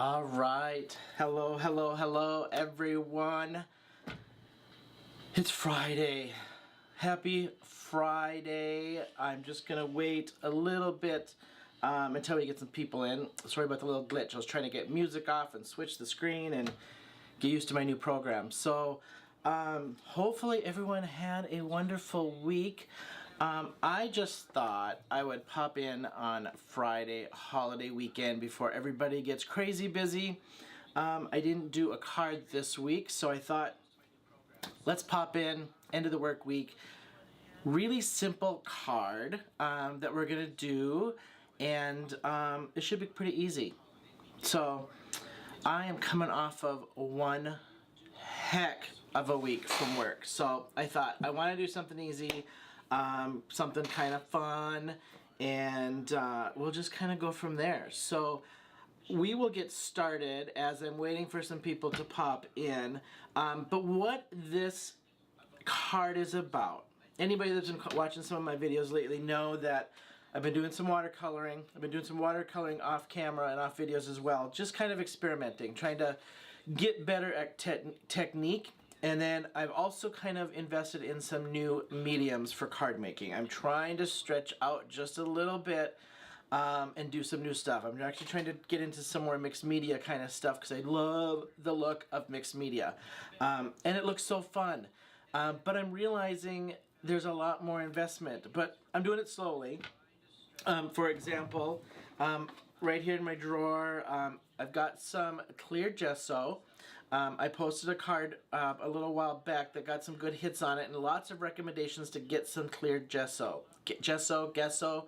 All right. Hello, hello, hello, everyone. It's Friday. Happy Friday. I'm just going to wait a little bit until we get some people in. Sorry about the little glitch. I was trying to get music off and switch the screen and get used to my new program. So, hopefully everyone had a wonderful week. I just thought I would pop in on Friday holiday weekend before everybody gets crazy busy. I didn't do a card this week, so I thought let's pop in, end of the work week. Really simple card that we're gonna do, and it should be pretty easy. So I am coming off of one heck of a week from work, so I thought I want to do something easy, something kind of fun, and we'll just kind of go from there. So we will get started as I'm waiting for some people to pop in. But what this card is about, anybody that's been watching some of my videos lately know that I've been doing some watercoloring. I've been doing some watercoloring off camera and off videos as well, just kind of experimenting, trying to get better at technique. And then I've also kind of invested in some new mediums for card making. I'm trying to stretch out just a little bit and do some new stuff. I'm actually trying to get into some more mixed media kind of stuff because I love the look of mixed media. And it looks so fun. But I'm realizing there's a lot more investment. But I'm doing it slowly. For example, right here in my drawer, I've got some clear gesso. I posted a card a little while back that got some good hits on it and lots of recommendations to get some clear gesso. Gesso.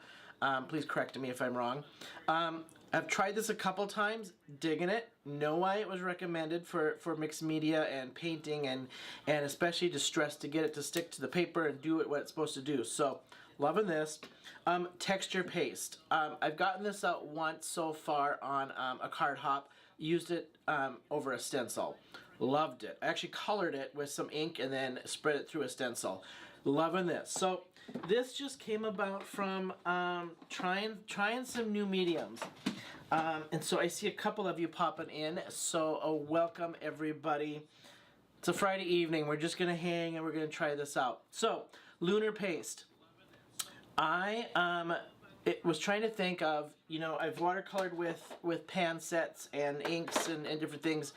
Please correct me if I'm wrong. I've tried this a couple times, digging it, know why it was recommended for mixed media and painting and especially distress to get it to stick to the paper and do what it's supposed to do. So, loving this. Texture paste. I've gotten this out once so far on a card hop. Used it over a stencil. Loved it. I actually colored it with some ink and then spread it through a stencil. Loving this. So this just came about from trying some new mediums. And so I see a couple of you popping in. So welcome everybody. It's a Friday evening. We're just going to hang and we're going to try this out. So Lunar Paste. It was trying to think of, you know, I've watercolored with pan sets and inks and different things.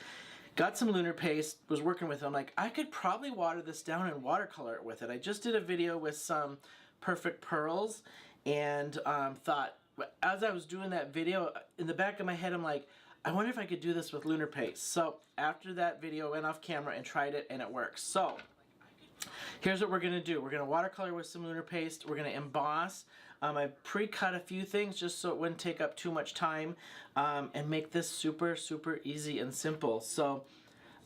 Got some Lunar Paste, was working with it. I'm like, I could probably water this down and watercolor it with it. I just did a video with some perfect pearls and thought, as I was doing that video, in the back of my head, I'm like, I wonder if I could do this with Lunar Paste. So after that video, I went off camera and tried it and it works. So here's what we're going to do. We're going to watercolor with some Lunar Paste. We're going to emboss. I pre-cut a few things just so it wouldn't take up too much time and make this super, super easy and simple. So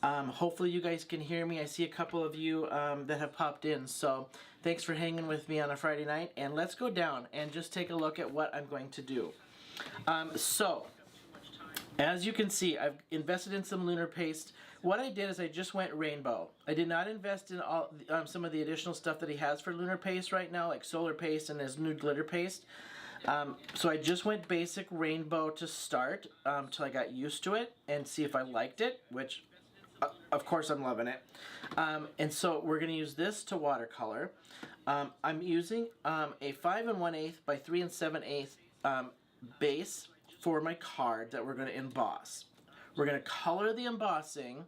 hopefully you guys can hear me. I see a couple of you that have popped in. So thanks for hanging with me on a Friday night. And let's go down and just take a look at what I'm going to do. So as you can see, I've invested in some Lunar Paste. What I did is I just went rainbow. I did not invest in all some of the additional stuff that he has for Lunar Paste right now, like Solar Paste and his new glitter paste. So I just went basic rainbow to start till I got used to it and see if I liked it, which of course I'm loving it. And so we're going to use this to watercolor. I'm using a 5 1/8 by 3 7/8 base for my card that we're going to emboss. We're going to color the embossing,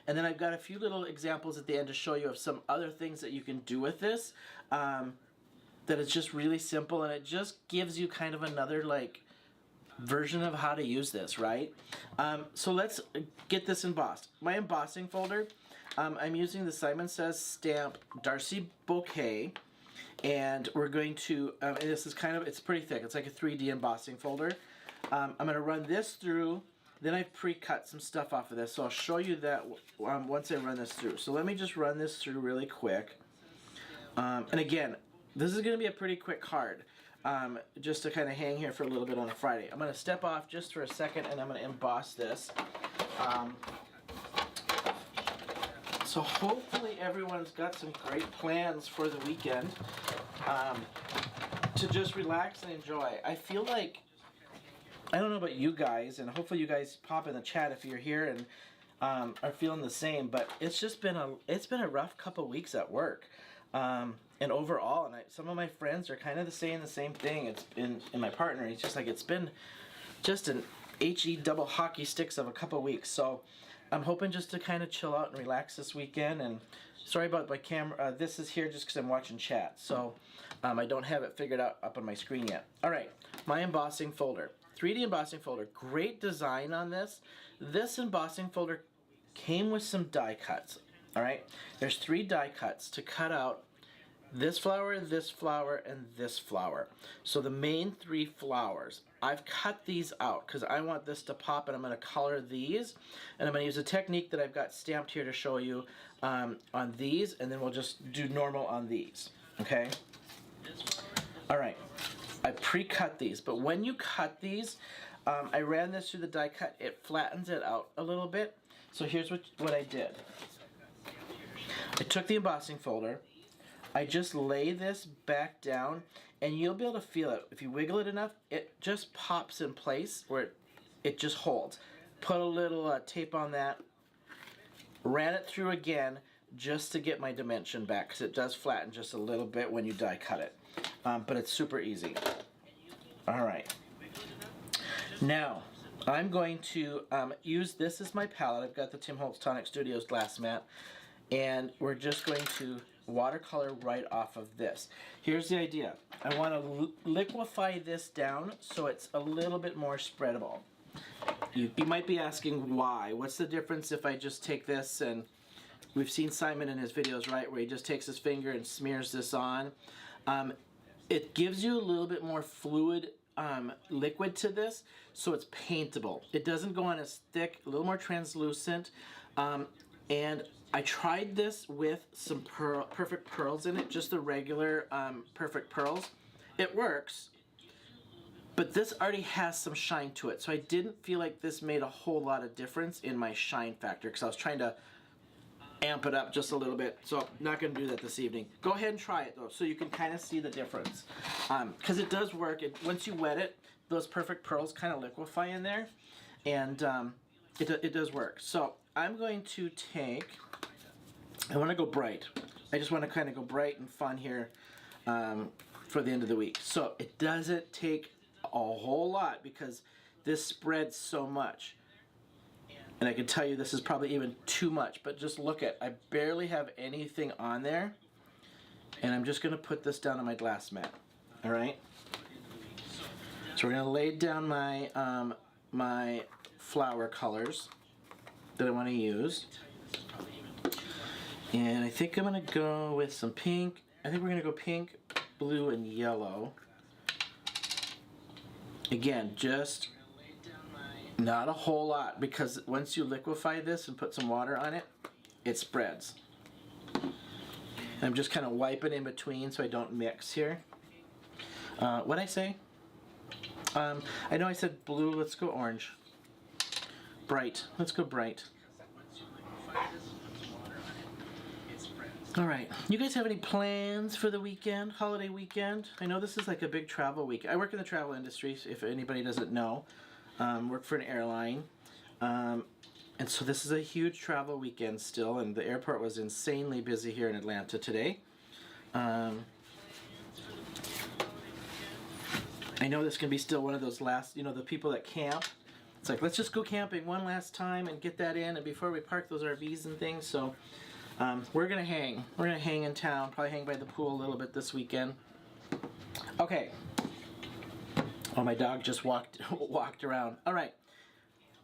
and then I've got a few little examples at the end to show you of some other things that you can do with this that is just really simple, and it just gives you kind of another like version of how to use this, right? So let's get this embossed. My embossing folder, I'm using the Simon Says stamp Darcy Bouquet, and we're going to, and this is kind of, it's pretty thick, it's like a 3D embossing folder. I'm going to run this through, then I've pre-cut some stuff off of this, so I'll show you that once I run this through. So let me just run this through really quick. And again, this is going to be a pretty quick card, just to kind of hang here for a little bit on a Friday. I'm going to step off just for a second and I'm going to emboss this. So hopefully everyone's got some great plans for the weekend to just relax and enjoy. I feel like I don't know about you guys, and hopefully you guys pop in the chat if you're here and are feeling the same. But it's just been a rough couple weeks at work, and overall, and some of my friends are kind of saying the same thing. It's been, and my partner, he's just like, it's been just an HE double hockey sticks of a couple weeks. So I'm hoping just to kind of chill out and relax this weekend. And sorry about my camera. This is here just because I'm watching chat. So I don't have it figured out up on my screen yet. All right, my embossing folder. 3D embossing folder. Great design on this. This embossing folder came with some die cuts. All right, there's 3 die cuts to cut out this flower, and this flower. So the main 3 flowers. I've cut these out because I want this to pop, and I'm going to color these. And I'm going to use a technique that I've got stamped here to show you on these, and then we'll just do normal on these. Okay? All right. I pre-cut these, but when you cut these, I ran this through the die cut. It flattens it out a little bit. So here's what I did. I took the embossing folder. I just lay this back down, and you'll be able to feel it. If you wiggle it enough, it just pops in place where it just holds. Put a little tape on that. Ran it through again just to get my dimension back, because it does flatten just a little bit when you die cut it. But it's super easy. All right. Now, I'm going to use this as my palette. I've got the Tim Holtz Tonic Studios glass mat, and we're just going to watercolor right off of this. Here's the idea. I want to liquefy this down so it's a little bit more spreadable. You might be asking why. What's the difference if I just take this, and we've seen Simon in his videos, right, where he just takes his finger and smears this on. It gives you a little bit more fluid liquid to this, so it's paintable. It doesn't go on as thick, a little more translucent, and I tried this with some perfect pearls in it, just the regular perfect pearls. It works, but this already has some shine to it, so I didn't feel like this made a whole lot of difference in my shine factor, because I was trying to amp it up just a little bit. So not going to do that this evening. Go ahead and try it though, so you can kind of see the difference, because it does work. Once you wet it, those perfect pearls kind of liquefy in there, and it does work. So I'm going to take, I want to go bright. I just want to kind of go bright and fun here for the end of the week. So it doesn't take a whole lot because this spreads so much. And I can tell you this is probably even too much, but just look at, I barely have anything on there. And I'm just going to put this down on my glass mat. All right? So we're going to lay down my, my flower colors that I want to use. And I think I'm going to go with some pink. I think we're going to go pink, blue, and yellow. Again, just not a whole lot, because once you liquefy this and put some water on it, it spreads. And I'm just kind of wiping in between so I don't mix here. What'd I say? I know I said blue, let's go orange. Bright, let's go bright. All right, you guys have any plans for the weekend, holiday weekend? I know this is like a big travel week. I work in the travel industry, if anybody doesn't know. Work for an airline, and so this is a huge travel weekend still, and the airport was insanely busy here in Atlanta today. I know this can be still one of those last, you know, the people that camp. It's like, let's just go camping one last time and get that in, and before we park those RVs and things. So we're gonna hang. We're gonna hang in town, probably hang by the pool a little bit this weekend. Okay. Oh, my dog just walked around. All right,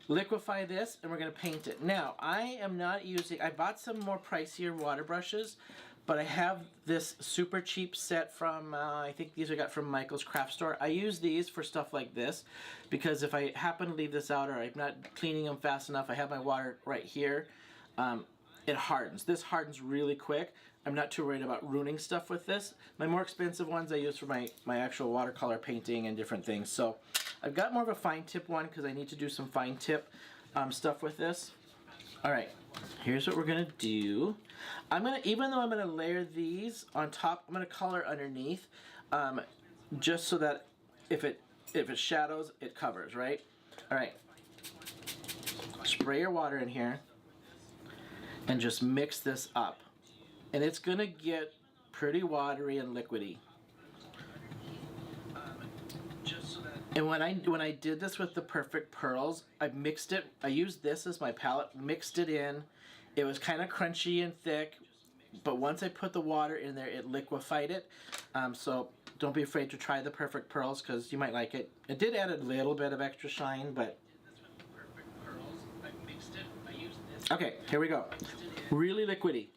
liquefy this, and we're gonna paint it. Now, I am not using, I bought some more pricier water brushes, but I have this super cheap set from, I think these I got from Michael's Craft Store. I use these for stuff like this, because if I happen to leave this out or I'm not cleaning them fast enough, I have my water right here, it hardens. This hardens really quick. I'm not too worried about ruining stuff with this. My more expensive ones I use for my actual watercolor painting and different things. So I've got more of a fine tip one because I need to do some fine tip stuff with this. All right, here's what we're gonna do. Even though I'm gonna layer these on top, I'm gonna color underneath, just so that if it if it's shadows, it covers, right? All right. Spray your water in here and just mix this up. And it's gonna get pretty watery and liquidy. And when I did this with the Perfect Pearls, I mixed it. I used this as my palette, mixed it in. It was kind of crunchy and thick, but once I put the water in there, it liquefied it. So don't be afraid to try the Perfect Pearls because you might like it. It did add a little bit of extra shine, but okay, here we go. Really liquidy.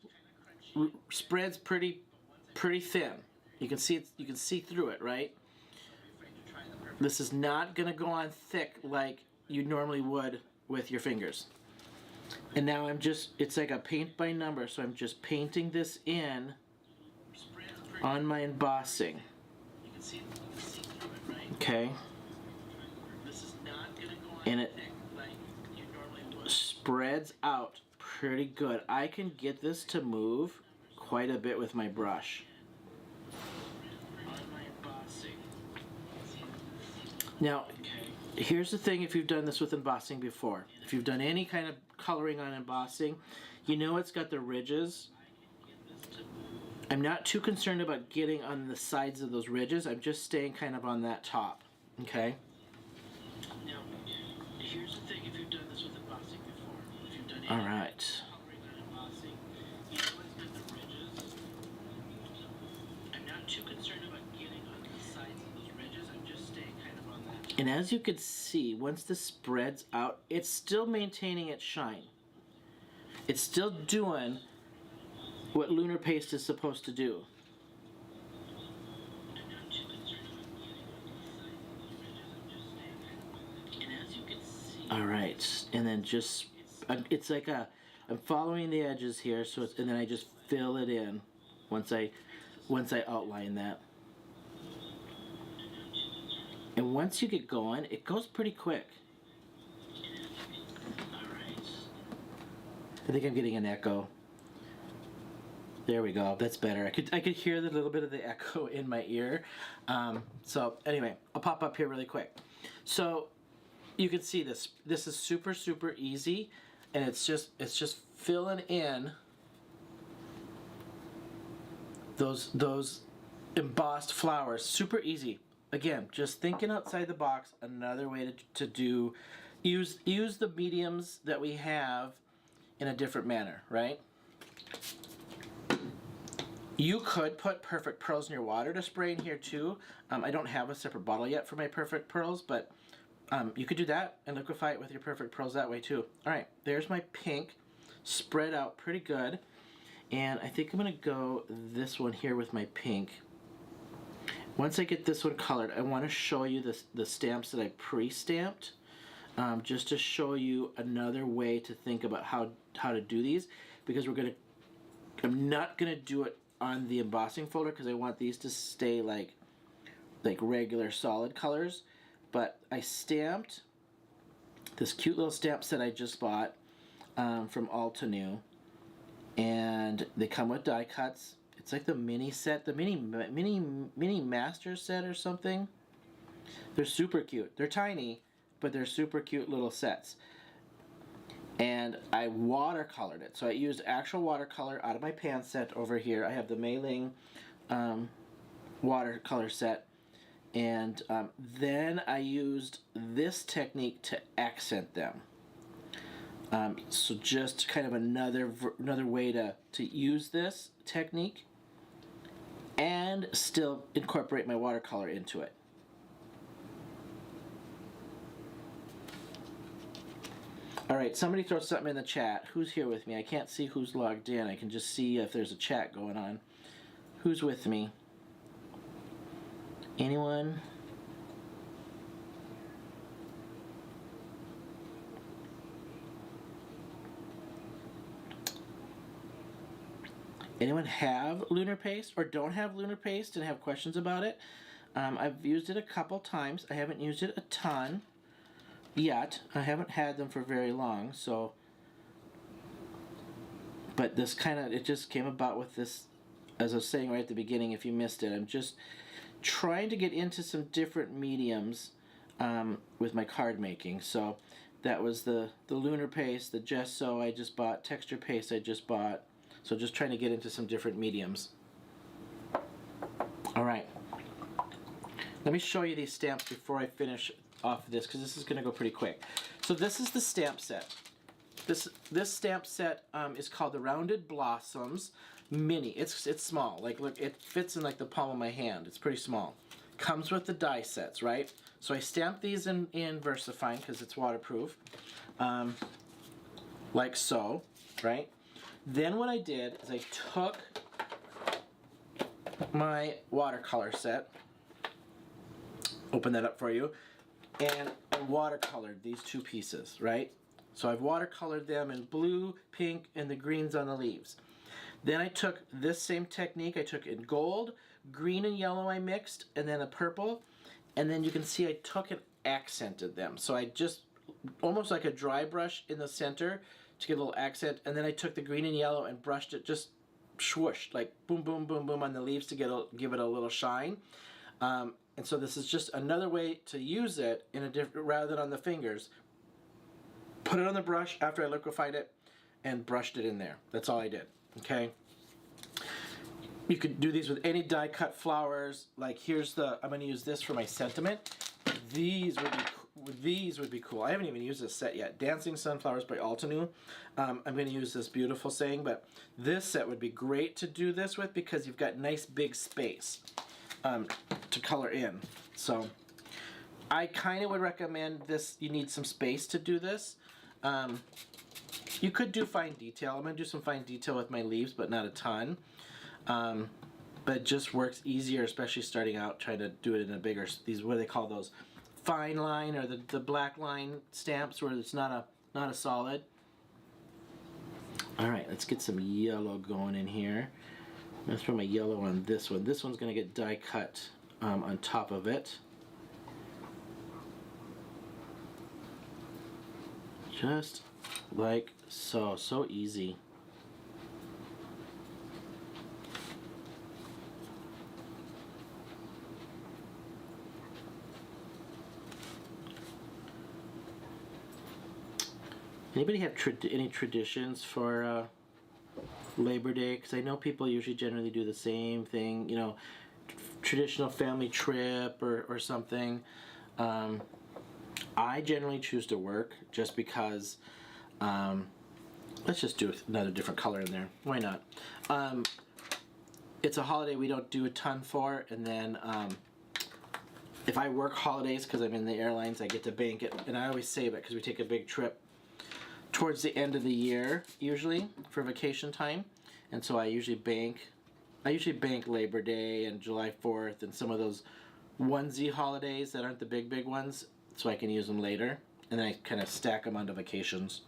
Spreads pretty thin. You can see it, you can see through it, right? This is not going to go on thick like you normally would with your fingers. And now it's like a paint by number, so I'm just painting this in on my embossing. Okay. And it spreads out pretty good. I can get this to move quite a bit with my brush. Now, here's the thing if you've done this with embossing before. If you've done any kind of coloring on embossing, you know it's got the ridges. I'm not too concerned about getting on the sides of those ridges. I'm just staying kind of on that top. Okay? Now, here's the thing if you've done this with embossing before. If you've done any coloring on embossing, you know it's got the ridges. I'm not too concerned about getting on the sides of those ridges. I'm just staying kind of on that top. And as you can see, once this spreads out, it's still maintaining its shine. It's still doing what Lunar Paste is supposed to do. Alright, and then just, it's like I'm following the edges here, so and then I just fill it in once I outline that. And once you get going, it goes pretty quick. I think I'm getting an echo. There we go. That's better. I could hear the little bit of the echo in my ear. So anyway, I'll pop up here really quick. So you can see this. This is super easy, and it's just filling in those embossed flowers. Super easy. Again, just thinking outside the box. Another way to do use the mediums that we have in a different manner, right? You could put Perfect Pearls in your water to spray in here too. I don't have a separate bottle yet for my Perfect Pearls, but you could do that and liquefy it with your Perfect Pearls that way too. Alright, there's my pink, spread out pretty good. And I think I'm going to go this one here with my pink. Once I get this one colored, I want to show you the stamps that I pre-stamped. Just to show you another way to think about how to do these, because I'm not going to do it on the embossing folder because I want these to stay like regular solid colors. But I stamped this cute little stamp set I just bought from Alta New, and they come with die cuts. It's like the mini set, the mini master set or something. They're super cute. They're tiny, but they're super cute little sets. And I watercolored it. So I used actual watercolor out of my pan set over here. I have the Mei Ling watercolor set. And then I used this technique to accent them. So just kind of another way to use this technique and still incorporate my watercolor into it. Alright, somebody throw something in the chat. Who's here with me? I can't see who's logged in. I can just see if there's a chat going on. Who's with me? Anyone? Anyone have Lunar Paste or don't have Lunar Paste and have questions about it? I've used it a couple times. I haven't used it a ton yet. I haven't had them for very long, so. But this it just came about with this, as I was saying right at the beginning, if you missed it. I'm just trying to get into some different mediums with my card making. So that was the Lunar Paste, the gesso I just bought, texture paste I just bought. So just trying to get into some different mediums. All right. Let me show you these stamps before I finish off this, because this is going to go pretty quick. So this is the stamp set. This stamp set is called the Rounded Blossoms Mini. It's small. Like, look, it fits in like the palm of my hand. It's pretty small. Comes with the die sets, right? So I stamped these in VersaFine because it's waterproof, like so, right? Then what I did is I took my watercolor set, open that up for you, and I watercolored these two pieces, right? So I've watercolored them in blue, pink, and the greens on the leaves. Then I took this same technique, I took in gold, green and yellow I mixed, and then a purple, and then you can see I took and accented them. So I just, almost like a dry brush in the center to get a little accent, and then I took the green and yellow and brushed it, just swooshed, like boom, boom, boom, boom on the leaves to give it a little shine. And so this is just another way to use it in a different, rather than on the fingers. Put it on the brush after I liquefied it and brushed it in there. That's all I did, okay? You could do these with any die cut flowers. Like here's the, I'm gonna use this for my sentiment. These would be cool. I haven't even used this set yet. Dancing Sunflowers by Altenew. I'm gonna use this beautiful saying, but this set would be great to do this with because you've got nice big space to color in. So I kind of would recommend this. You need some space to do this. You could do fine detail. I'm going to do some fine detail with my leaves, but not a ton. But it just works easier, especially starting out, trying to do it in a bigger, these, what do they call those? Fine line, or the black line stamps where it's not a solid. All right, let's get some yellow going in here. Let's put my yellow on this one. This one's going to get die cut on top of it. Just like so. So easy. Anybody have any traditions for Labor Day? Because I know people usually generally do the same thing, you know, traditional family trip or something. I generally choose to work just because, let's just do another different color in there. Why not? It's a holiday we don't do a ton for, and then if I work holidays because I'm in the airlines, I get to bank it, and I always save it because we take a big trip towards the end of the year, usually, for vacation time. And so I usually bank Labor Day and July 4th and some of those onesie holidays that aren't the big ones, so I can use them later. And then I kind of stack them onto vacations.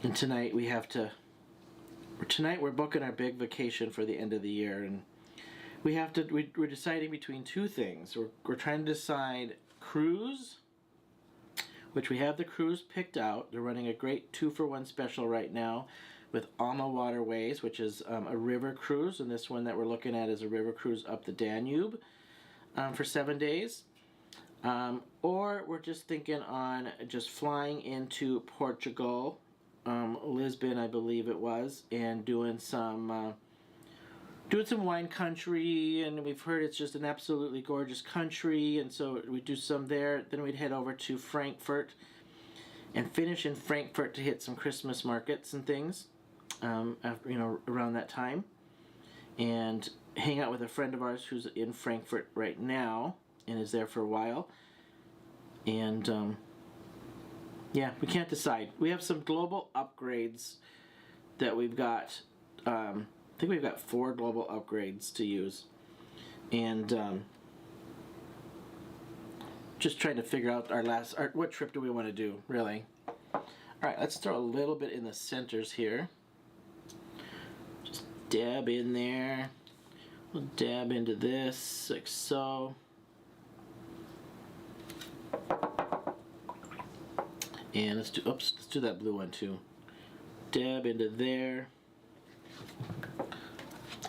And tonight we're booking our big vacation for the end of the year, and we're deciding between two things. We're trying to decide cruise, which we have the cruise picked out. They're running a great 2-for-1 special right now with Alma Waterways, which is a river cruise, and this one that we're looking at is a river cruise up the Danube for 7 days. Or we're just thinking on just flying into Portugal, Lisbon I believe it was, and doing some wine country, and we've heard it's just an absolutely gorgeous country, and so we do some there. Then we'd head over to Frankfurt and finish in Frankfurt to hit some Christmas markets and things, after, around that time, and hang out with a friend of ours who's in Frankfurt right now and is there for a while. And yeah, we can't decide. We have some global upgrades that we've got. I think we've got 4 global upgrades to use, and just trying to figure out what trip do we want to do, really. All right, let's throw a little bit in the centers here. Just dab in there. We'll dab into this like so. And let's do that blue one too. Dab into there.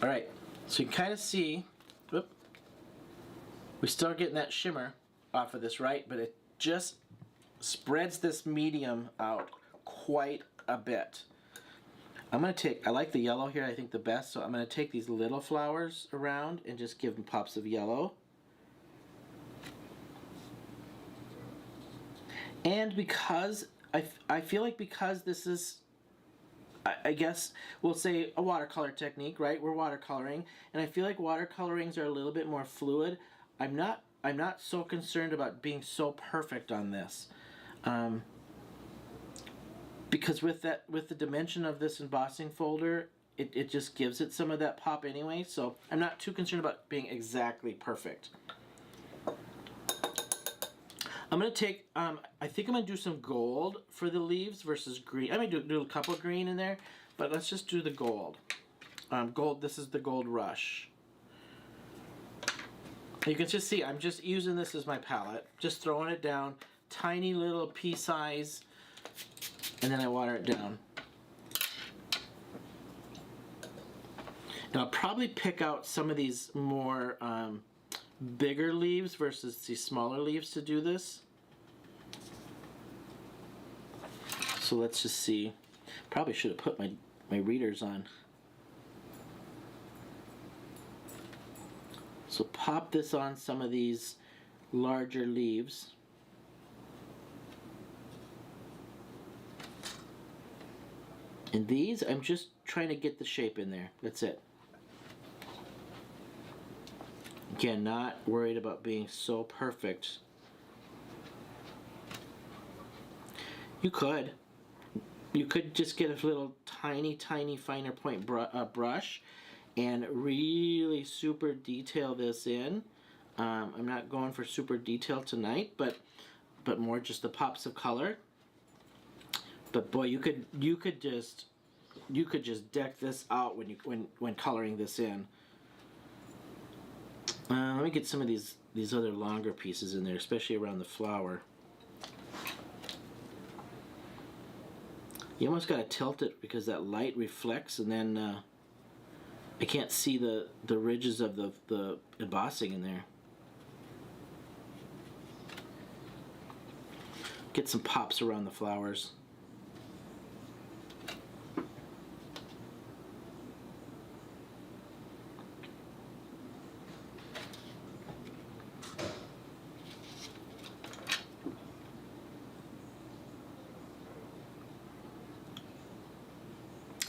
All right, so you can kind of see, We start getting that shimmer off of this, right? But it just spreads this medium out quite a bit. I'm going to take, I like the yellow here, I think the best, so I'm going to take these little flowers around and just give them pops of yellow. And because, I feel like because this is, I guess we'll say a watercolor technique, right? We're watercoloring, and I feel like watercolorings are a little bit more fluid. I'm not so concerned about being so perfect on this, because with the dimension of this embossing folder, it just gives it some of that pop anyway. So I'm not too concerned about being exactly perfect. I'm going to take, I think I'm going to do some gold for the leaves versus green. I'm going to do a couple green in there, but let's just do the gold. Gold, this is the Gold Rush. You can just see, I'm just using this as my palette. Just throwing it down, tiny little pea size, and then I water it down. Now I'll probably pick out some of these more bigger leaves versus these smaller leaves to do this. So let's just see. Probably should have put my readers on. So pop this on some of these larger leaves. And these, I'm just trying to get the shape in there. That's it. Again, not worried about being so perfect. You could just get a little tiny finer point brush and really super detail this in. I'm not going for super detail tonight, but more just the pops of color. But boy, you could just deck this out when coloring this in. Let me get some of these other longer pieces in there, especially around the flower. You almost got to tilt it because that light reflects, and then I can't see the ridges of the embossing in there. Get some pops around the flowers.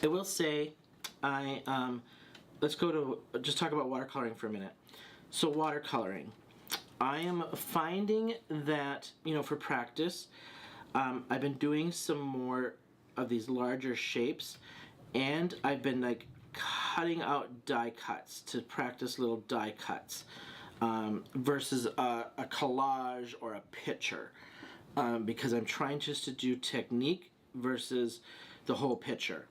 I will say, let's go to just talk about watercoloring for a minute. So watercoloring, I am finding that, for practice, I've been doing some more of these larger shapes, and I've been like cutting out die cuts to practice little die cuts versus a collage or a picture, because I'm trying just to do technique versus the whole picture.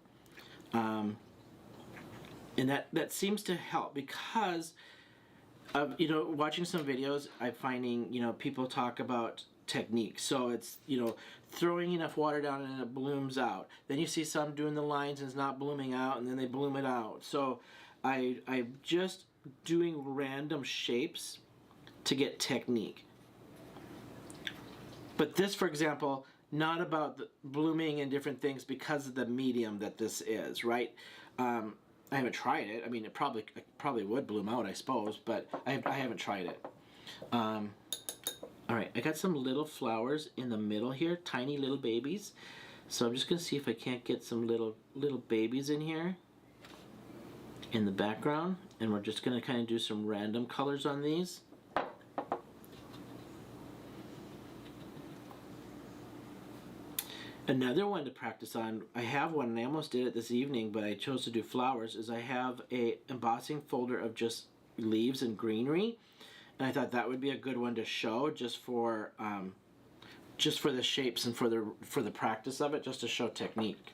And that seems to help because of, watching some videos, I'm finding, people talk about technique. So it's, throwing enough water down and it blooms out. Then you see some doing the lines and it's not blooming out, and then they bloom it out. So I'm just doing random shapes to get technique. But this, for example, not about the blooming and different things because of the medium that this is, right? I haven't tried it. I mean, it probably would bloom out, I suppose, but I haven't tried it. All right, I got some little flowers in the middle here, tiny little babies. So I'm just gonna see if I can't get some little babies in here in the background, and we're just gonna kind of do some random colors on these. Another one to practice on, I have one and I almost did it this evening, but I chose to do flowers, is I have a embossing folder of just leaves and greenery, and I thought that would be a good one to show just for the shapes and for the practice of it, just to show technique.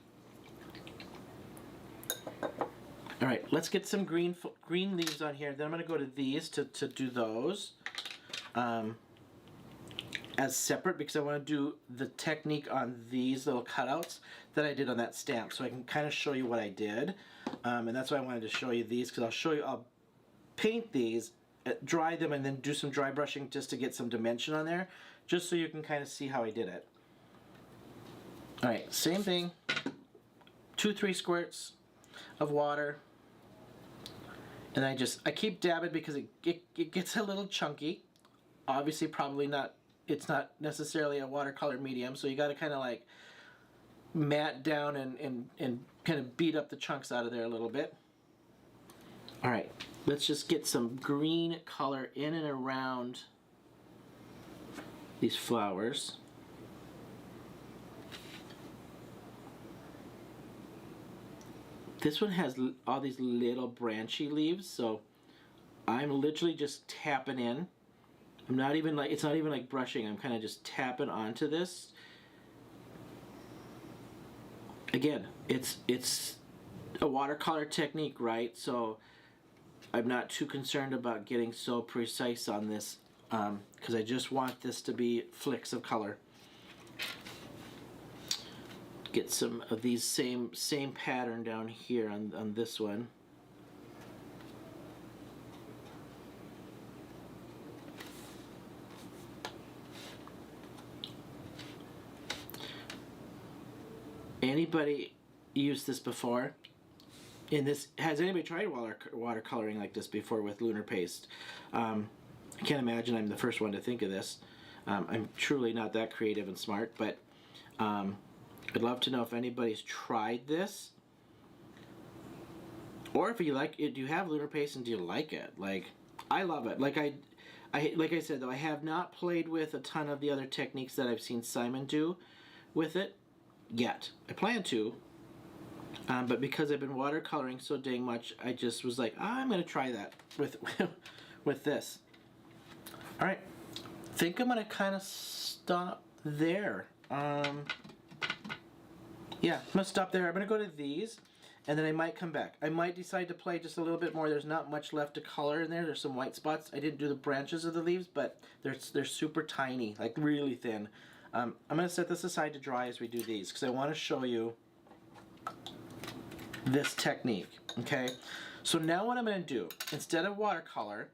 All right, let's get some green leaves on here. Then I'm going to go to these to do those. As separate, because I want to do the technique on these little cutouts that I did on that stamp, so I can kind of show you what I did, and that's why I wanted to show you these, because I'll paint these dry them and then do some dry brushing just to get some dimension on there, just so you can kind of see how I did it. All right, same thing, 2-3 squirts of water, and I keep dabbing because it gets a little chunky. Obviously, probably not, it's not necessarily a watercolor medium, so you got to kind of like mat down and kind of beat up the chunks out of there a little bit. All right, let's just get some green color in and around these flowers. This one has all these little branchy leaves, so I'm literally just tapping in. I'm not even like, it's not even like brushing, I'm kind of just tapping onto this. Again, it's a watercolor technique, right? So I'm not too concerned about getting so precise on this, because I just want this to be flicks of color. Get some of these same pattern down here on this one. Anybody used this before? Has anybody tried watercoloring like this before with Lunar Paste? I can't imagine I'm the first one to think of this. I'm truly not that creative and smart, but I'd love to know if anybody's tried this, or if you like it. Do you have Lunar Paste and do you like it? Like, I love it. Like I said though, I have not played with a ton of the other techniques that I've seen Simon do with it yet. I plan to, but because I've been watercoloring so dang much, I just was like, I'm gonna try that with with this. All right, think I'm gonna kind of stop there. Yeah, I'm gonna stop there. I'm gonna go to these, and then I might come back. I might decide to play just a little bit more. There's not much left to color in there. There's some white spots. I didn't do the branches of the leaves, but they're super tiny, like really thin. I'm gonna set this aside to dry as we do these, because I want to show you this technique. Okay, so now what I'm gonna do, instead of watercolor,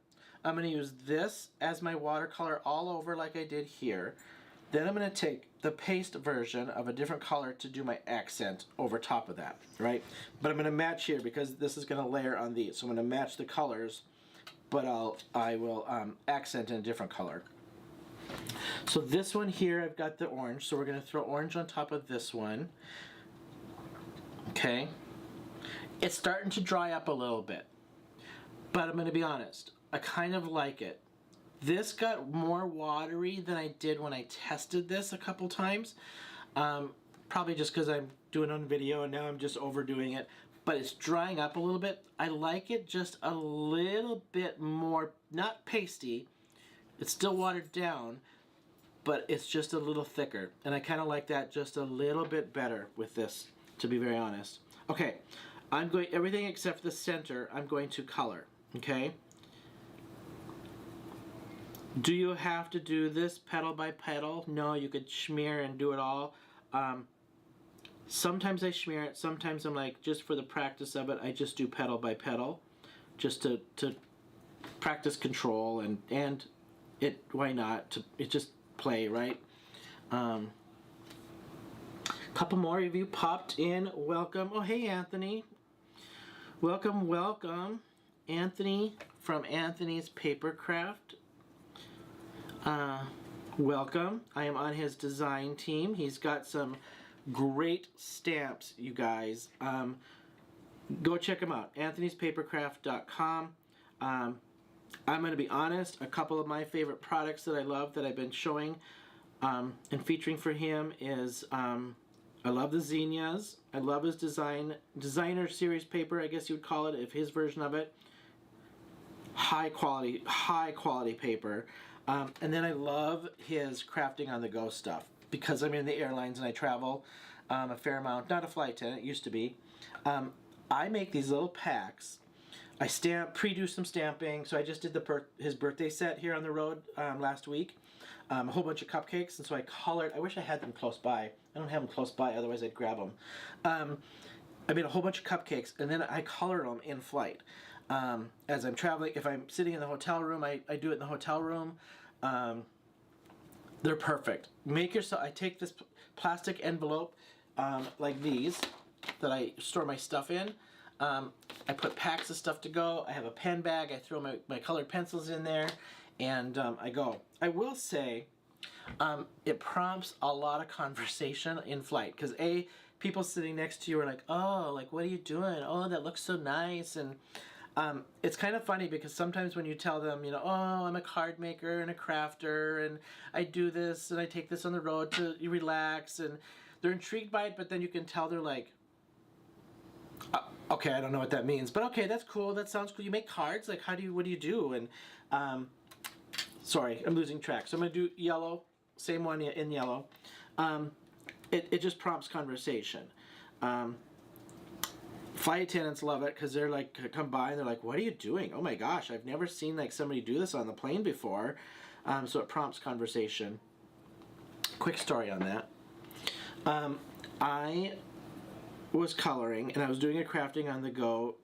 I'm gonna use this as my watercolor all over like I did here. Then I'm going to take the paste version of a different color to do my accent over top of that, right? But I'm going to match here because this is going to layer on these. So I'm going to match the colors, but I will accent in a different color. So this one here, I've got the orange. So we're going to throw orange on top of this one. Okay. It's starting to dry up a little bit, but I'm going to be honest. I kind of like it. This got more watery than I did when I tested this a couple times. Probably just because I'm doing it on video and now I'm just overdoing it. But it's drying up a little bit. I like it just a little bit more, not pasty. It's still watered down, but it's just a little thicker. And I kind of like that just a little bit better with this, to be very honest. Okay, I'm going, everything except the center, I'm going to color, okay? Do you have to do this petal by petal? No, you could smear and do it all. Sometimes I smear it. Sometimes I'm like, just for the practice of it, I just do petal by petal, just to practice control and it. Why not? It just play, right? Couple more of you popped in. Welcome. Oh, hey, Anthony. Welcome, welcome, Anthony from Anthony's Papercraft. Welcome. I am on his design team. He's got some great stamps, you guys. Go check him out. anthonyspapercraft.com. I'm going to be honest, a couple of my favorite products that I love that I've been showing and featuring for him is I love the zinnias. I love his designer series paper, I guess you would call it, if his version of it. High quality paper. And then I love his crafting on the go stuff because I'm in the airlines and I travel a fair amount. Not a flight attendant, it used to be. I make these little packs. I pre-do some stamping. So I just did his birthday set here on the road last week. A whole bunch of cupcakes, and so I colored. I wish I had them close by. I don't have them close by, otherwise I'd grab them. I made a whole bunch of cupcakes, and then I colored them in flight. as I'm traveling. If I'm sitting in the hotel room, I do it in the hotel room. They're perfect. Make yourself. I take this plastic envelope like these that I store my stuff in. I put packs of stuff to go. I have a pen bag. I throw my colored pencils in there, and I go. I will say, it prompts a lot of conversation in flight because people sitting next to you are like, oh, like, what are you doing? Oh, that looks so nice. And it's kind of funny because sometimes when you tell them, you know, oh, I'm a card maker and a crafter and I do this and I take this on the road to relax, and they're intrigued by it, but then you can tell they're like, okay, I don't know what that means, but okay, that's cool. That sounds cool. You make cards? Like, what do you do? And sorry, I'm losing track. So I'm going to do yellow, same one in yellow. It just prompts conversation. Flight attendants love it because they're like, come by and they're like, what are you doing? Oh my gosh, I've never seen like somebody do this on the plane before. So it prompts conversation. Quick story on that. I was coloring and I was doing a crafting on the go.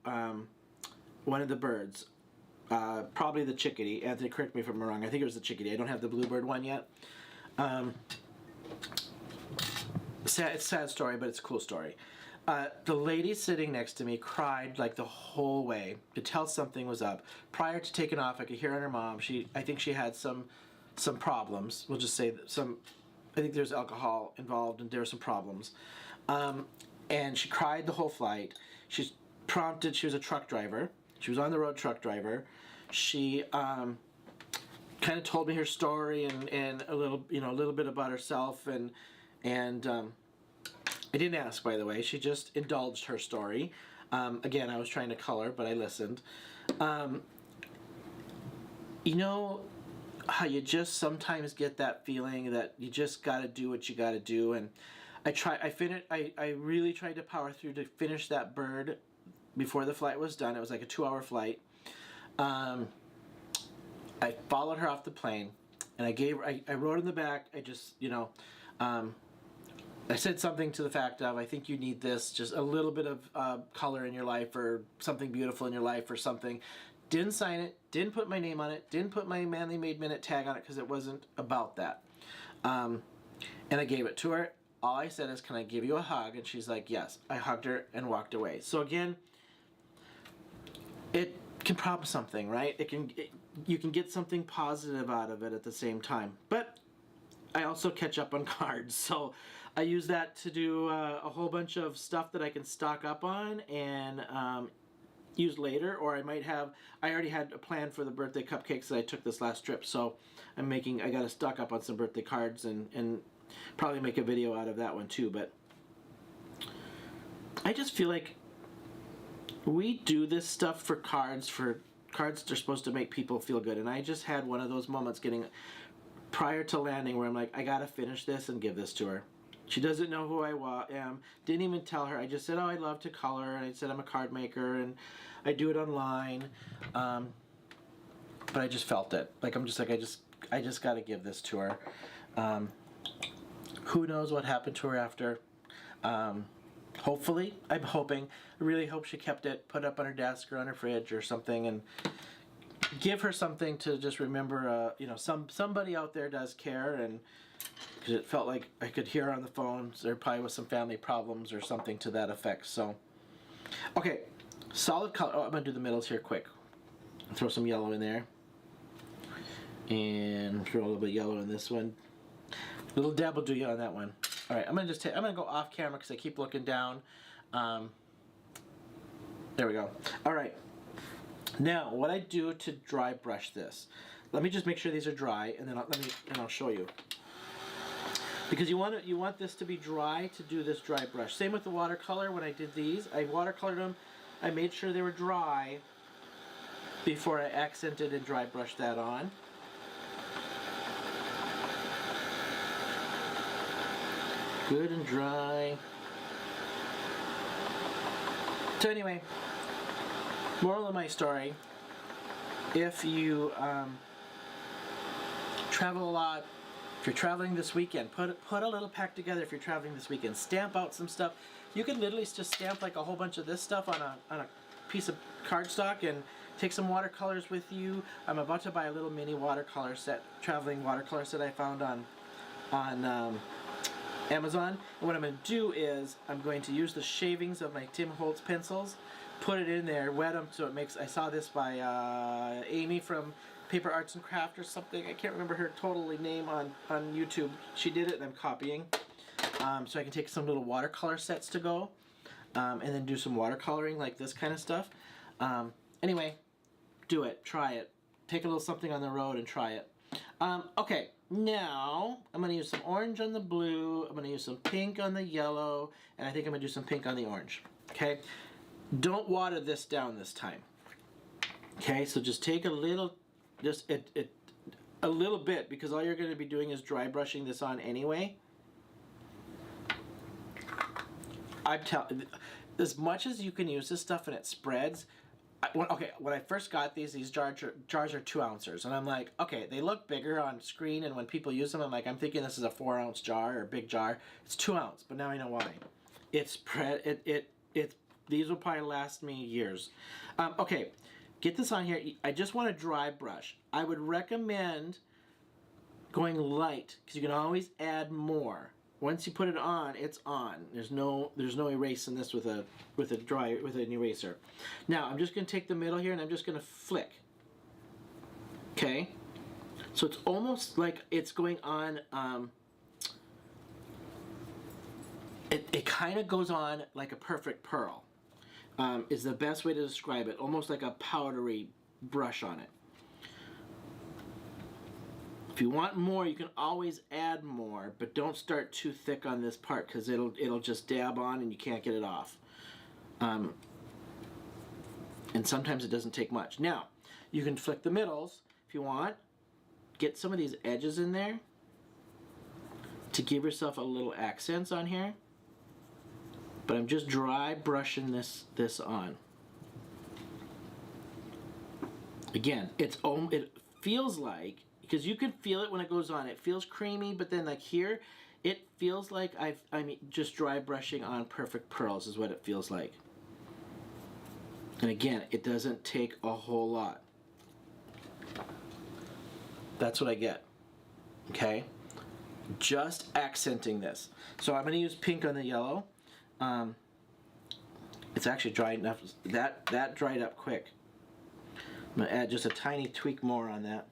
One of the birds, probably the chickadee. Anthony, correct me if I'm wrong. I think it was the chickadee. I don't have the bluebird one yet. It's a sad story, but it's a cool story. The lady sitting next to me cried like the whole way. Could tell something was up. Prior to taking off, I could hear on her mom. I think she had some problems. We'll just say that I think there's alcohol involved, and there were some problems. And she cried the whole flight. She was a truck driver. She was on the road truck driver. She kind of told me her story and a little bit about herself and I didn't ask, by the way. She just indulged her story. Again, I was trying to color, but I listened. You know how you just sometimes get that feeling that you just got to do what you got to do, and I really tried to power through to finish that bird before the flight was done. It was like a 2-hour flight. I followed her off the plane, and I wrote in the back. I said something to the fact of, I think you need this, just a little bit of color in your life or something beautiful in your life or something. Didn't sign it, didn't put my name on it, didn't put my Manly Made Minute tag on it because it wasn't about that. And I gave it to her. All I said is, can I give you a hug? And she's like, yes. I hugged her and walked away. So again, it can prompt something, right? You can get something positive out of it at the same time. But I also catch up on cards, so I use that to do a whole bunch of stuff that I can stock up on and use later, or I already had a plan for the birthday cupcakes that I took this last trip, so I got to stock up on some birthday cards and probably make a video out of that one too. But I just feel like we do this stuff for cards that are supposed to make people feel good, and I just had one of those moments prior to landing where I'm like, I gotta finish this and give this to her. She doesn't know who I am. Didn't even tell her. I just said, oh, I love to color, and I said I'm a card maker and I do it online. But I just felt it. Like I'm just like I just gotta give this to her. Who knows what happened to her after? Hopefully, I'm hoping. I really hope she kept it, put it up on her desk or on her fridge or something, and give her something to just remember. Somebody out there does care, and because it felt like I could hear her on the phone. So there probably was some family problems or something to that effect. So, okay, solid color. Oh, I'm gonna do the middles here quick. Throw some yellow in there, and throw a little bit of yellow in this one. A little dab will do you on that one. All right, I'm gonna go off camera because I keep looking down. There we go. All right. Now, what I do to dry brush this, let me just make sure these are dry, and then I'll show you. Because you want this to be dry to do this dry brush. Same with the watercolor. When I did these, I watercolored them. I made sure they were dry before I accented and dry brushed that on. Good and dry. So anyway, moral of my story, if you travel a lot, if you're traveling this weekend, put a little pack together. If you're traveling this weekend, stamp out some stuff. You can literally just stamp like a whole bunch of this stuff on a piece of cardstock and take some watercolors with you. I'm about to buy a little mini watercolor set, traveling watercolor set I found on Amazon. And what I'm going to do is I'm going to use the shavings of my Tim Holtz pencils, put it in there, wet them so it makes. I saw this by Amy from Paper Arts and Craft or something. I can't remember her totally name on YouTube. She did it and I'm copying. So I can take some little watercolor sets to go, and then do some watercoloring like this kind of stuff. Anyway, do it. Try it. Take a little something on the road and try it. Okay, now I'm going to use some orange on the blue. I'm going to use some pink on the yellow, and I think I'm going to do some pink on the orange. Okay, don't water this down this time. Okay, so just take a little, a little bit, because all you're going to be doing is dry brushing this on anyway. I'm telling, as much as you can use this stuff and it spreads. When I first got these jars are 2 ounces, and I'm like, okay, they look bigger on screen, and when people use them, I'm thinking this is a 4 ounce jar or a big jar. It's 2 ounce, but now I know why. It's spread. These will probably last me years. Okay, get this on here. I just want to dry brush. I would recommend going light, because you can always add more. Once you put it on, it's on. There's no erasing this with an eraser. Now I'm just going to take the middle here and I'm just going to flick. Okay, so it's almost like it's going on. It kind of goes on like a perfect pearl. Is the best way to describe it. Almost like a powdery brush on it. If you want more, you can always add more, but don't start too thick on this part, because it'll just dab on and you can't get it off. And sometimes it doesn't take much. Now, you can flick the middles if you want. Get some of these edges in there to give yourself a little accents on here. But I'm just dry brushing this on. Again, it feels like, because you can feel it when it goes on. It feels creamy, but then like here, it feels like I'm just dry brushing on perfect pearls is what it feels like. And again, it doesn't take a whole lot. That's what I get. Okay? Just accenting this. So I'm going to use pink on the yellow. It's actually dried enough. That dried up quick. I'm going to add just a tiny tweak more on that.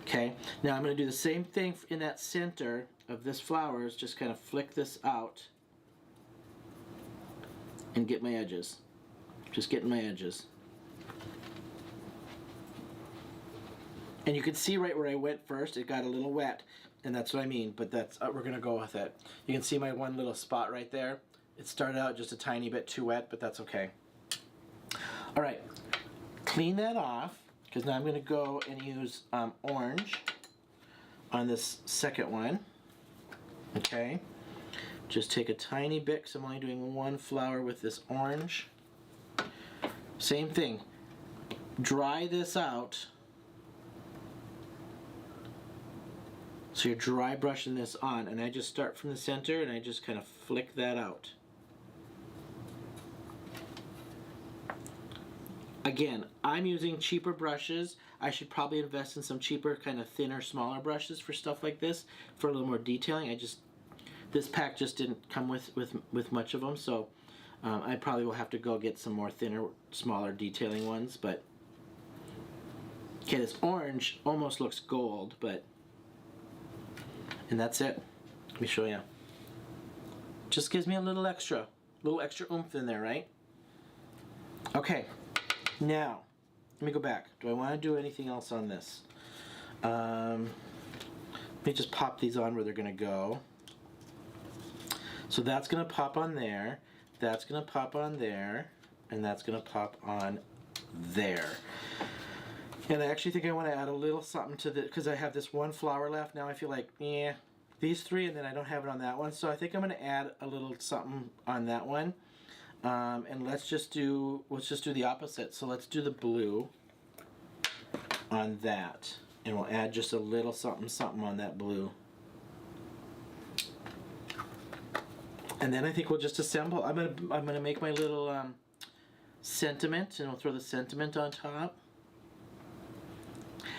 Okay, now I'm going to do the same thing in that center of this flowers, just kind of flick this out and get my edges. Just getting my edges. And you can see right where I went first, it got a little wet, and that's what I mean, but that's we're going to go with it. You can see my one little spot right there. It started out just a tiny bit too wet, but that's okay. All right, clean that off. Because now I'm going to go and use orange on this second one. Okay. Just take a tiny bit, because I'm only doing one flower with this orange. Same thing. Dry this out. So you're dry brushing this on. And I just start from the center and I just kind of flick that out. Again, I'm using cheaper brushes. I should probably invest in some cheaper, kind of thinner, smaller brushes for stuff like this, for a little more detailing. This pack just didn't come with much of them, so I probably will have to go get some more thinner, smaller detailing ones. But okay, this orange almost looks gold, and that's it. Let me show you. Just gives me a little extra oomph in there, right? Okay. Now, let me go back. Do I want to do anything else on this? Let me just pop these on where they're going to go. So that's going to pop on there. That's going to pop on there. And that's going to pop on there. And I actually think I want to add a little something to the, because I have this one flower left. Now I feel like, yeah, these three, and then I don't have it on that one. So I think I'm going to add a little something on that one. And let's just do the opposite. So let's do the blue on that, and we'll add just a little something on that blue. And then I think we'll just assemble. I'm gonna make my little sentiment, and we'll throw the sentiment on top.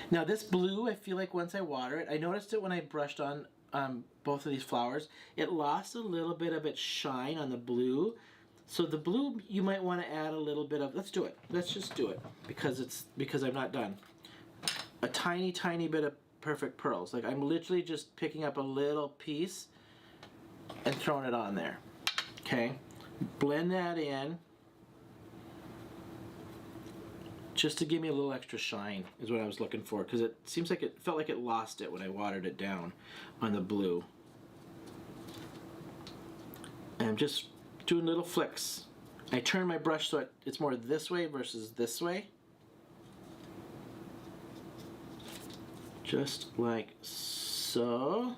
Now this blue, I feel like once I water it, I noticed it when I brushed on both of these flowers, it lost a little bit of its shine on the blue. So the blue, you might want to add a little bit of, let's do it. Let's just do it because I'm not done. A tiny, tiny bit of perfect pearls. Like I'm literally just picking up a little piece and throwing it on there. Okay, blend that in. Just to give me a little extra shine is what I was looking for, because it seems like it felt like it lost it when I watered it down on the blue. And I'm just doing little flicks. I turn my brush so it's more this way versus this way. Just like so.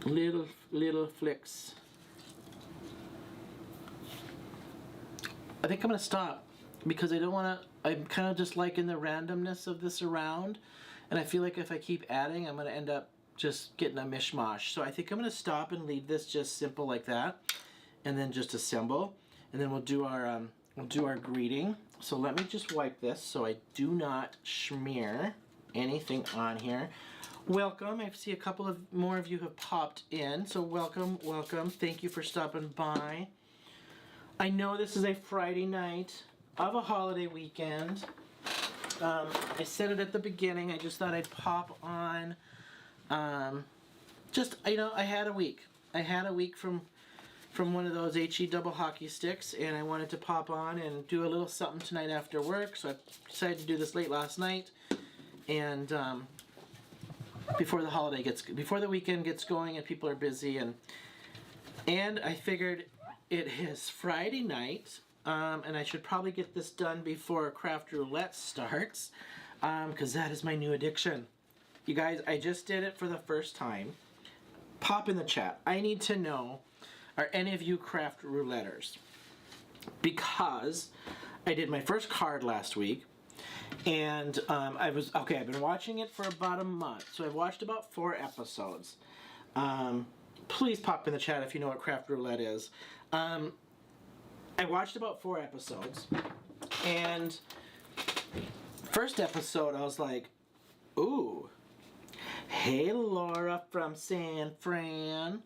Little flicks. I think I'm gonna stop because I don't wanna, I'm kind of just liking the randomness of this around, and I feel like if I keep adding, I'm gonna end up just getting a mishmash. So I think I'm gonna stop and leave this just simple like that, and then just assemble, and then we'll do our greeting. So let me just wipe this so I do not smear anything on here. Welcome. I see a couple of more of you have popped in, so welcome. Thank you for stopping by. I know this is a Friday night of a holiday weekend. I said it at the beginning. I just thought I'd pop on. I had a week. I had a week from one of those HE double hockey sticks, and I wanted to pop on and do a little something tonight after work. So I decided to do this late last night, and before the weekend gets going and people are busy, and I figured it is Friday night, and I should probably get this done before Craft Roulette starts, because that is my new addiction. You guys, I just did it for the first time. Pop in the chat. I need to know, are any of you Craft Rouletters? Because I did my first card last week, and I've been watching it for about a month, so I've watched about 4 episodes. Please pop in the chat if you know what Craft Roulette is. I watched about 4 episodes, and first episode I was like, ooh, hey Laura from San Fran.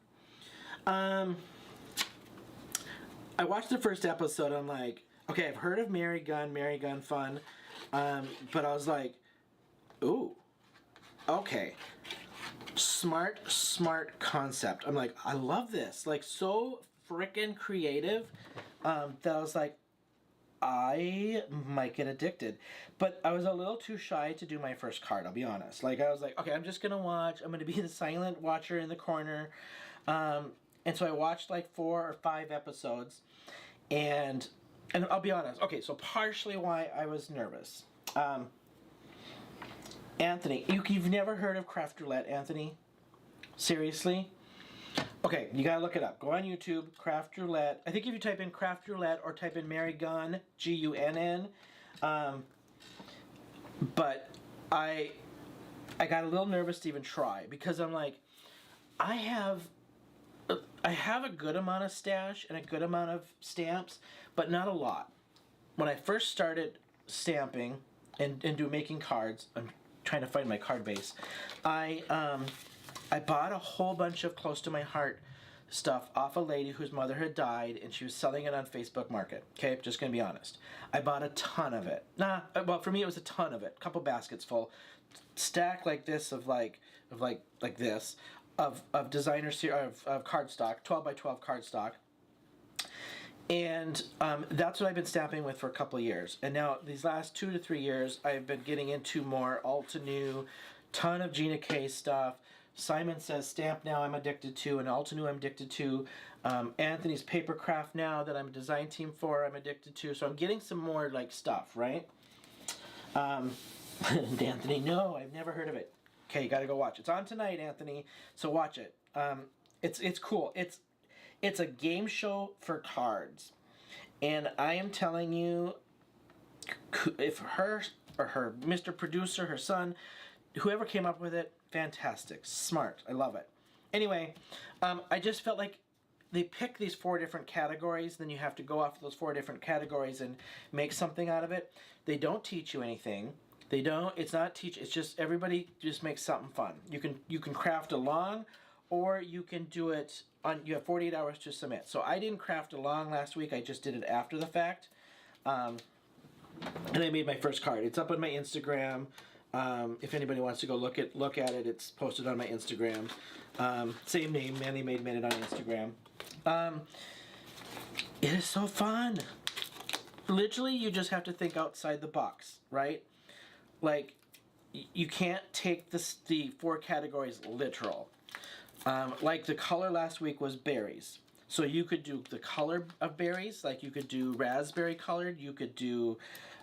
I watched the first episode, I'm like, okay, I've heard of Mary Gun Fun, but I was like, ooh, okay. Smart concept. I'm like, I love this. Like, so freaking creative that I was like, I might get addicted. But I was a little too shy to do my first card, I'll be honest. Like, I was like, okay, I'm just going to watch. I'm going to be the silent watcher in the corner. And so I watched like 4 or 5 episodes. And I'll be honest. Okay, so partially why I was nervous. Anthony, you've never heard of Craft Roulette, Anthony? Seriously? Okay, you gotta look it up. Go on YouTube, Craft Roulette. I think if you type in Craft Roulette or type in Mary Gunn, Gunn, but I got a little nervous to even try because I'm like, I have a good amount of stash and a good amount of stamps, but not a lot. When I first started stamping and making cards, I'm trying to find my card base. I bought a whole bunch of close to my heart stuff off a lady whose mother had died, and she was selling it on Facebook Market. Okay, just gonna be honest. I bought a ton of it. Well, for me it was a ton of it. A couple baskets full, stack like this of this of designer of cardstock, 12 by 12 cardstock. And that's what I've been stamping with for a couple of years. And now these last 2 to 3 years, I've been getting into more Altenew, ton of Gina K stuff. Simon Says Stamp Now I'm addicted to, and Altenew I'm addicted to. Anthony's Papercraft Now that I'm a design team for, I'm addicted to. So I'm getting some more like stuff, right? Anthony, no, I've never heard of it. Okay, you gotta go watch. It's on tonight, Anthony. So watch it. It's cool. It's a game show for cards, and I am telling you, if her or her Mr. Producer, her son, whoever came up with it, fantastic, smart. I love it. Anyway, I just felt like they pick these 4 different categories, then you have to go off those 4 different categories and make something out of it. They don't teach you anything. They don't, it's not teach, it's just everybody just makes something fun. You can craft along, or you can do it on, you have 48 hours to submit. So I didn't craft along last week, I just did it after the fact. And I made my first card. It's up on my Instagram. If anybody wants to go look at it, it's posted on my Instagram. Same name, Manny Made Minute on Instagram. It is so fun. Literally, you just have to think outside the box, right? Like, you can't take the 4 categories literal. Like the color last week was berries. So you could do the color of berries, like you could do raspberry colored, you could do,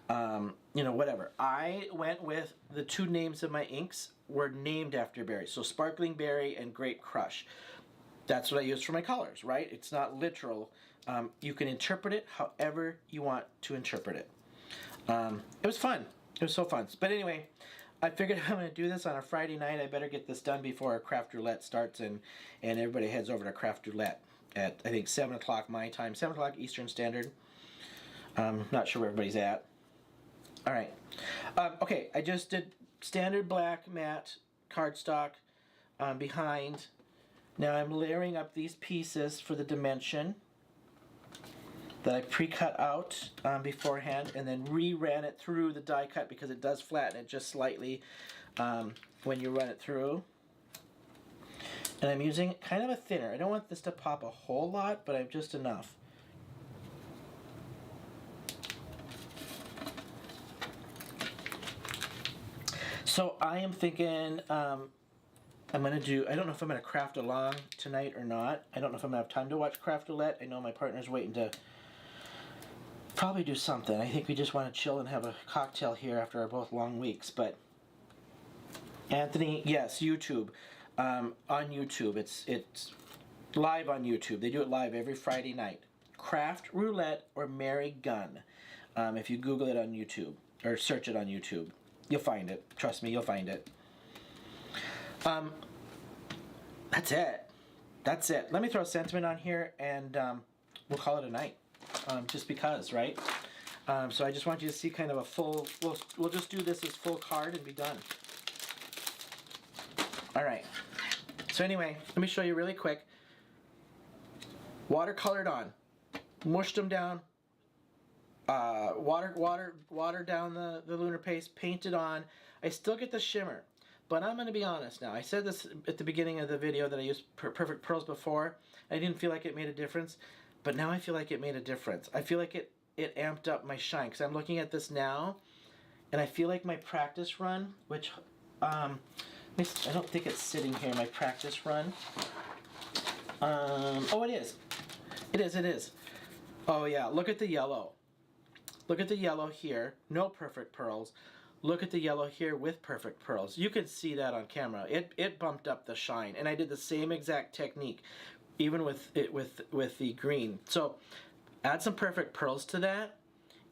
you know, whatever. I went with the 2 names of my inks were named after berries. So sparkling berry and grape crush. That's what I used for my colors, right? It's not literal. You can interpret it however you want to interpret it. It was fun. It was so fun. But anyway, I figured I'm going to do this on a Friday night. I better get this done before our craft roulette starts and everybody heads over to craft roulette at, I think, 7 o'clock my time, 7 o'clock Eastern Standard. Not sure where everybody's at. All right. Okay, I just did standard black matte cardstock behind. Now I'm layering up these pieces for the dimension that I pre-cut out beforehand, and then re-ran it through the die cut because it does flatten it just slightly when you run it through. And I'm using kind of a thinner. I don't want this to pop a whole lot, but I'm just enough. So I am thinking I'm going to do, I don't know if I'm going to craft along tonight or not. I don't know if I'm going to have time to watch Craft Roulette. I know my partner's waiting to probably do something. I think we just want to chill and have a cocktail here after our both long weeks. But Anthony, yes, YouTube. On YouTube. It's live on YouTube. They do it live every Friday night. Craft Roulette or Mary Gunn. If you Google it on YouTube or search it on YouTube, you'll find it. Trust me, you'll find it. That's it. That's it. Let me throw a sentiment on here and we'll call it a night. Just because, right? So I just want you to see kind of a full, we'll just do this as full card and be done. All right. So anyway, let me show you really quick. Watercolored on. Mushed them down. Water down the Lunar Paste. Painted on. I still get the shimmer. But I'm going to be honest now. I said this at the beginning of the video that I used Perfect Pearls before. I didn't feel like it made a difference. But now I feel like it made a difference. I feel like it amped up my shine. Because I'm looking at this now. And I feel like my practice run, which... I don't think it's sitting here, my practice run. Oh, it is. It is. Oh, yeah. Look at the yellow. Look at the yellow here. No Perfect Pearls. Look at the yellow here with Perfect Pearls. You can see that on camera. It bumped up the shine. And I did the same exact technique, even with the green. So add some Perfect Pearls to that,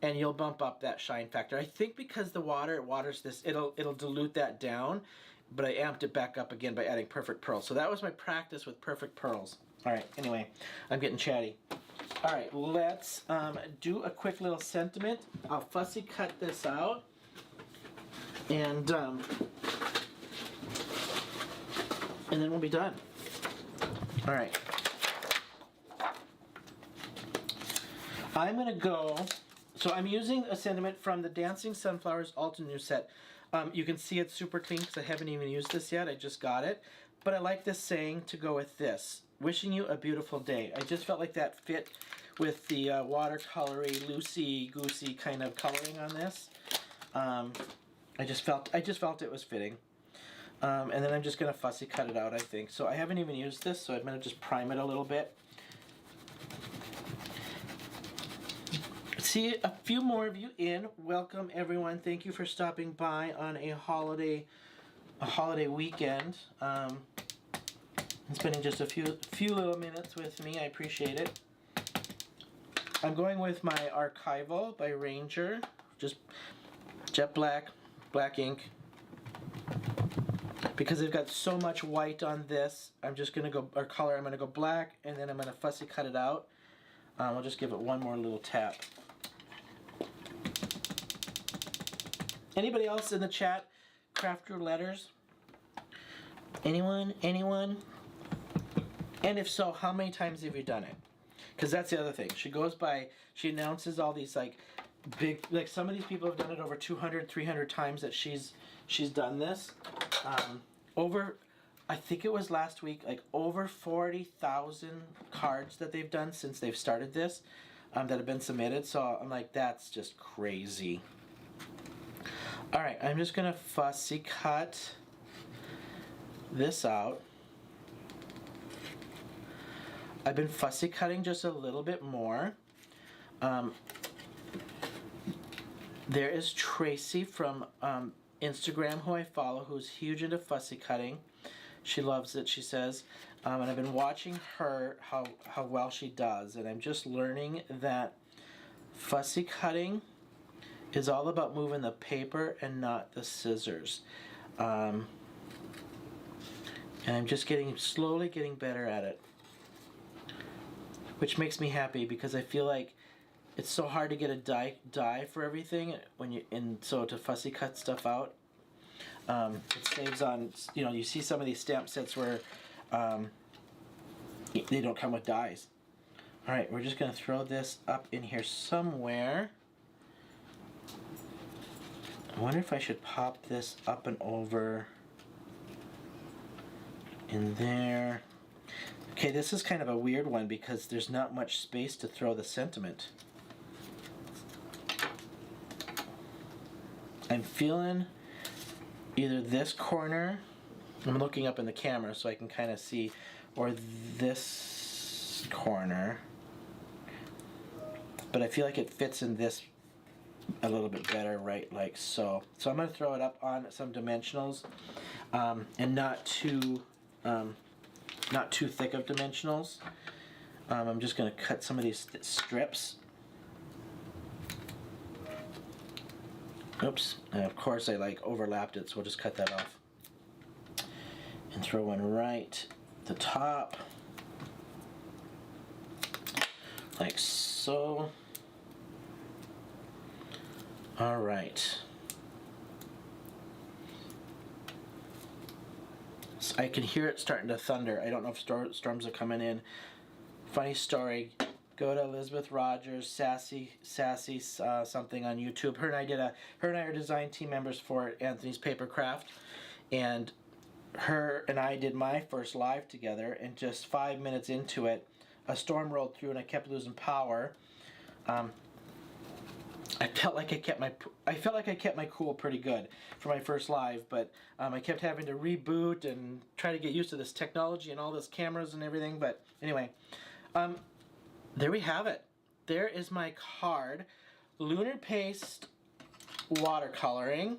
and you'll bump up that shine factor. I think because the water waters this, it'll dilute that down. But I amped it back up again by adding Perfect Pearls. So that was my practice with Perfect Pearls. All right, anyway, I'm getting chatty. All right, let's do a quick little sentiment. I'll fussy cut this out. And then we'll be done. All right. I'm going to go, so I'm using a sentiment from the Dancing Sunflowers Alta New set. You can see it's super clean because I haven't even used this yet. I just got it. But I like this saying to go with this. Wishing you a beautiful day. I just felt like that fit with the watercolory, loosey-goosey kind of coloring on this. I just felt it was fitting. And then I'm just going to fussy cut it out, I think. So I haven't even used this, so I'm going to just prime it a little bit. See a few more of you in. Welcome everyone. Thank you for stopping by on a holiday weekend. And spending just a few little minutes with me. I appreciate it. I'm going with my Archival by Ranger. Just jet black ink. because they've got so much white on this, I'm just going to go, or color, I'm going to go black, and then I'm going to fussy cut it out. I'll just give it one more little tap. Anybody else in the chat craft your letters? Anyone? Anyone? And if so, how many times have you done it? Because that's the other thing. She goes by, she announces all these like big, like some of these people have done it over 200, 300 times that she's done this. I think it was last week, like over 40,000 cards that they've done since they've started this that have been submitted. So I'm like, that's just crazy. All right, I'm just gonna fussy cut this out. I've been fussy cutting just a little bit more. There is Tracy from Instagram who I follow, who's huge into fussy cutting. She loves it, she says. And I've been watching her, how well she does. And I'm just learning that fussy cutting is all about moving the paper and not the scissors. And I'm just slowly getting better at it. Which makes me happy because I feel like it's so hard to get a die for everything so to fussy cut stuff out. It saves on, you see some of these stamp sets where they don't come with dies. All right, we're just gonna throw this up in here somewhere. I wonder if I should pop this up and over in there. Okay, this is kind of a weird one because there's not much space to throw the sentiment. I'm feeling either this corner, I'm looking up in the camera so I can kind of see, or this corner, but I feel like it fits in this a little bit better, right, like so. So I'm going to throw it up on some dimensionals, and not too thick of dimensionals. I'm just going to cut some of these strips. Oops, and of course I overlapped it, so we'll just cut that off. And throw one right at the top. Like so. All right. So I can hear it starting to thunder. I don't know if storms are coming in. Funny story. Go to Elizabeth Rogers, sassy something on YouTube. Her and I are design team members for Anthony's Papercraft, and her and I did my first live together. And just 5 minutes into it, a storm rolled through, and I kept losing power. I felt like I kept my cool pretty good for my first live, but I kept having to reboot and try to get used to this technology and all this cameras and everything. But anyway. There we have it. There is my card. Lunar Paste watercoloring.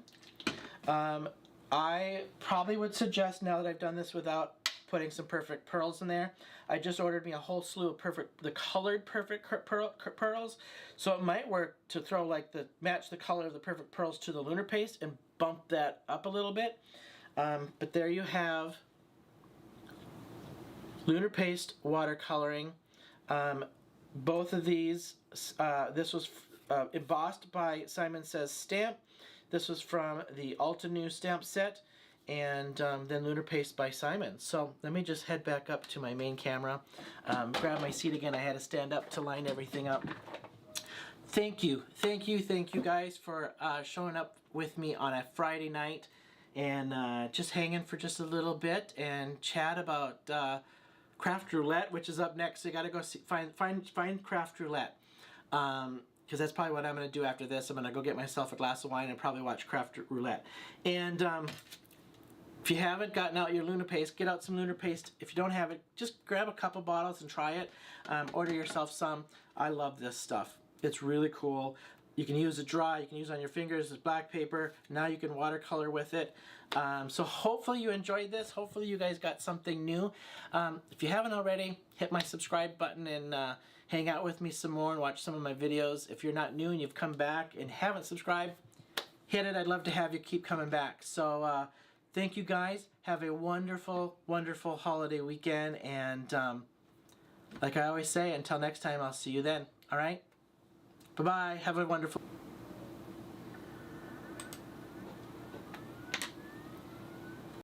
I probably would suggest, now that I've done this without putting some perfect pearls in there, I just ordered me a whole slew of the colored perfect pearls. So it might work to throw match the color of the perfect pearls to the Lunar Paste and bump that up a little bit. But there you have Lunar Paste watercoloring. Both of these, this was embossed by Simon Says Stamp. This was from the Alta New stamp set, and then Lunar Paste by Simon. So let me just head back up to my main camera, grab my seat again. I had to stand up to line everything up. Thank you guys for showing up with me on a Friday night and just hanging for just a little bit and chat about Craft Roulette, which is up next. So you got to go find Craft Roulette, because that's probably what I'm going to do after this. I'm going to go get myself a glass of wine and probably watch Craft Roulette. And if you haven't gotten out your Lunar Paste, get out some Lunar Paste. If you don't have it, just grab a couple bottles and try it. Order yourself some. I love this stuff. It's really cool. You can use it dry, you can use it on your fingers as black paper. Now you can watercolor with it. So hopefully you enjoyed this. Hopefully you guys got something new. If you haven't already, hit my subscribe button and hang out with me some more and watch some of my videos. If you're not new and you've come back and haven't subscribed, hit it. I'd love to have you keep coming back. So thank you guys. Have a wonderful, wonderful holiday weekend. And like I always say, until next time, I'll see you then. All right? Bye-bye. Have a wonderful...